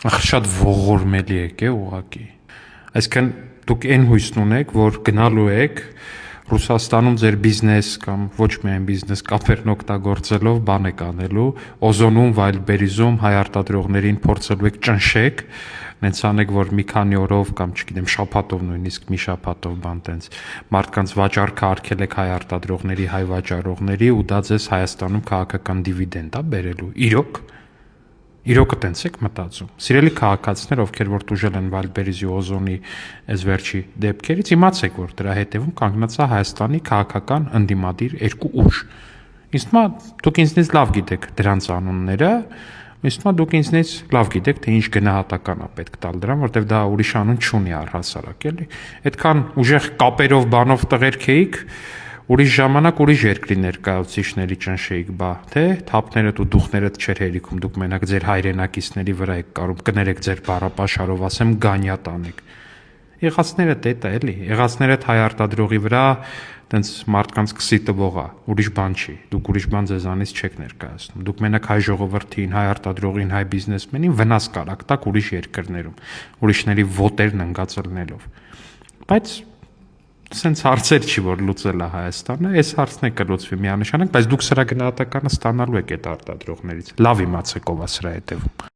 Շատ ողորմելի եք ուղղակի։ Այսինքն դուք այն հույսն ունեք, որ գնալու եք Ռուսաստանում ձեր բիզնես կամ ոչ միայն բիզնես կապերն օգտագործելով բան եք անելու, Օզոնում, Վայլբերիզում հայ արտադրողներին փորձելու եք ճնշեք, նենց անեք, որ մի քանի օրով կամ չգիտեմ շաբաթով նույնիսկ մի շաբաթով բան տենց մարդկանց վաճառքը արգել եք հայ արտադրողների, հայ վաճառողների ու դա ձեզ Հայաստանում քաղաքական դիվիդենդ է բերելու։ Իրոքը տենց եք մտածում։ Սիրելի քաղաքացիներ, ովքեր որ տուժել են Վալբերիզի Օզոնի այս վերջի դեպքերից, իմացեք, որ դրա հետևում կանգնած է Հայաստանի քաղաքական ընդդիմադիր երկու ուժ։ Իսկ հիմա դուք ինձնից լավ գիտեք դրանց անունները, իսկ հիմա դուք ինձնից լավ գիտեք, թե ինչ գնահատական է պետք տալ դրան, որտեվ դա ուրիշ անուն չունի առհասարակ, էլի։ Այդքան ուժեղ կապերով բանով տղերք էիք, ուրիշ ժամանակ ուրիշ երկրի ներկայացուցիչների ճնշեիք, բա, թե թափներդ ու դուխներդ չէր հերիքում, դուք մենակ ձեր հայրենակիցների վրա եք կարում կներեք ձեր բառապաշարով, ասեմ գանյա տանեք։ Եղածները դա էլի, եղածները հայ արտադրողի վրա տենց մարդկանց քսի տվող է, ուրիշ բան չի, դուք ուրիշ բան ձեզանից չեք ներկայացնում, դուք մենակ հայ ժողովրդին, հայ արտադրողին, հայ բիզնեսմենին վնաս կարաք տաք ուրիշ երկրներում, ուրիշների ոտերն ընկածելնելով, բայց սենց հարցեր չի, որ լուծել է Հայաստանը, այս հարցն է կլուծվի միանշանակ, բայց դուք սրա գնահատականը ստանալու եք այդ արտադրողներից, լավ իմացեք ով է սրա հետևում։